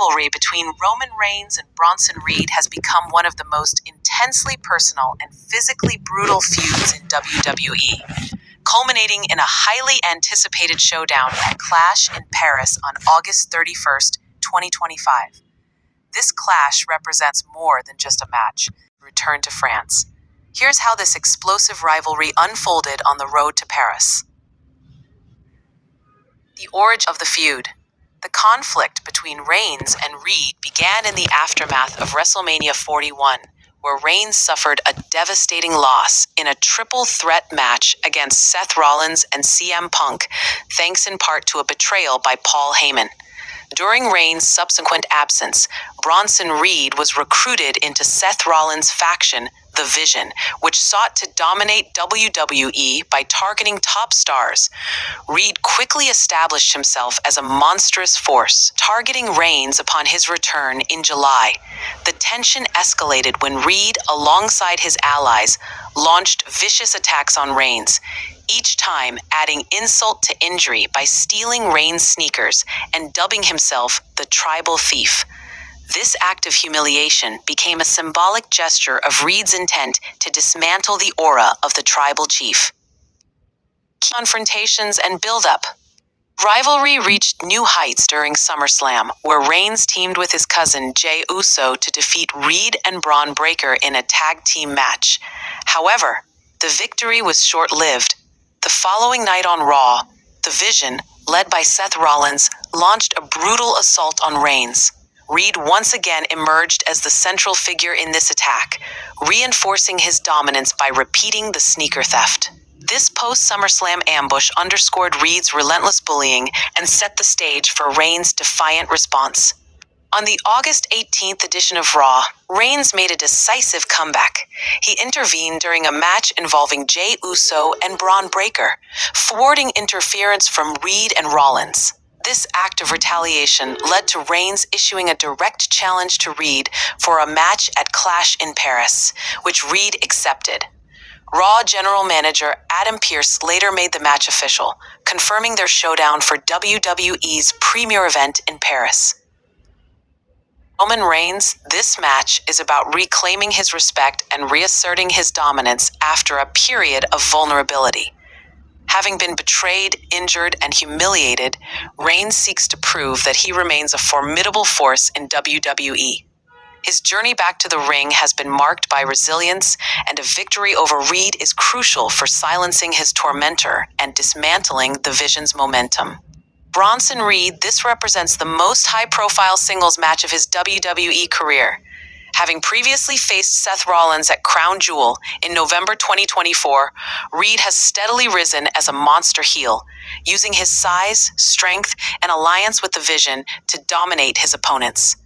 rivalry between Roman Reigns and Bronson Reed has become one of the most intensely personal and physically brutal feuds in WWE, culminating in a highly anticipated showdown at Clash in Paris on August 31st, 2025. This clash represents more than just a match. Return to France. Here's how this explosive rivalry unfolded on the road to Paris. The origin of the feud. The conflict between Reigns and Reed began in the aftermath of WrestleMania 41, where Reigns suffered a devastating loss in a triple threat match against Seth Rollins and CM Punk, thanks in part to a betrayal by Paul Heyman. During Reigns' subsequent absence, Bronson Reed was recruited into Seth Rollins' faction, The Vision, which sought to dominate WWE by targeting top stars. Reed quickly established himself as a monstrous force, targeting Reigns upon his return in July. The tension escalated when Reed, alongside his allies, launched vicious attacks on Reigns, each time adding insult to injury by stealing Reigns' sneakers and dubbing himself the Tribal Thief. This act of humiliation became a symbolic gesture of Reed's intent to dismantle the aura of the tribal chief. Confrontations and build-up. Rivalry reached new heights during SummerSlam, where Reigns teamed with his cousin Jey Uso to defeat Reed and Bron Breakker in a tag team match. However, the victory was short-lived. The following night on Raw, The Vision, led by Seth Rollins, launched a brutal assault on Reigns. Reed once again emerged as the central figure in this attack, reinforcing his dominance by repeating the sneaker theft. This post-SummerSlam ambush underscored Reed's relentless bullying and set the stage for Reigns' defiant response. On the August 18th edition of Raw, Reigns made a decisive comeback. He intervened during a match involving Jey Uso and Bron Breakker, thwarting interference from Reed and Rollins. This act of retaliation led to Reigns issuing a direct challenge to Reed for a match at Clash in Paris, which Reed accepted. Raw general manager Adam Pearce later made the match official, confirming their showdown for WWE's premier event in Paris. Roman Reigns, this match is about reclaiming his respect and reasserting his dominance after a period of vulnerability. Having been betrayed, injured, and humiliated, Reigns seeks to prove that he remains a formidable force in WWE. His journey back to the ring has been marked by resilience, and a victory over Reed is crucial for silencing his tormentor and dismantling the Vision's momentum. Bronson Reed, this represents the most high-profile singles match of his WWE career. Having previously faced Seth Rollins at Crown Jewel in November 2024, Reed has steadily risen as a monster heel, using his size, strength, and alliance with the Vision to dominate his opponents.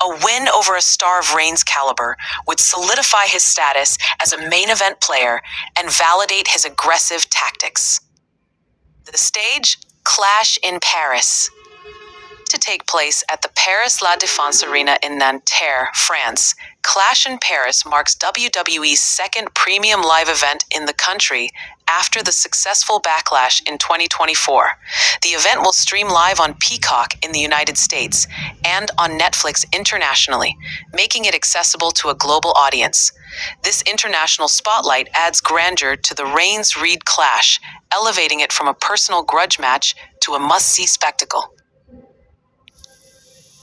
A win over a star of Reigns' caliber would solidify his status as a main event player and validate his aggressive tactics. The stage? Clash in Paris. To take place at the Paris La Défense Arena in Nanterre, France, Clash in Paris marks WWE's second premium live event in the country after the successful Backlash in 2024. The event will stream live on Peacock in the United States and on Netflix internationally, making it accessible to a global audience. This international spotlight adds grandeur to the Reigns-Reed clash, elevating it from a personal grudge match to a must-see spectacle.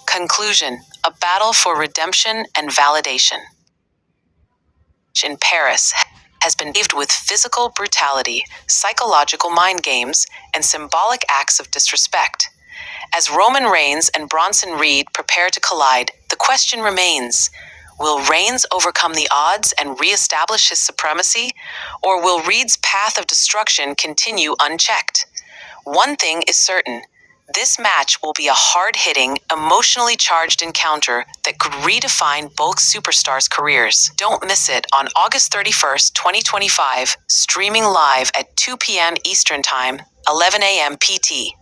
Conclusion: a battle for redemption and validation. In Paris has been paved with physical brutality, psychological mind games, and symbolic acts of disrespect. As Roman Reigns and Bronson Reed prepare to collide, the question remains: will Reigns overcome the odds and reestablish his supremacy, or will Reed's path of destruction continue unchecked? One thing is certain: this match will be a hard-hitting, emotionally charged encounter that could redefine both superstars' careers. Don't miss it on August 31st, 2025, streaming live at 2 p.m. Eastern Time, 11 a.m. PT.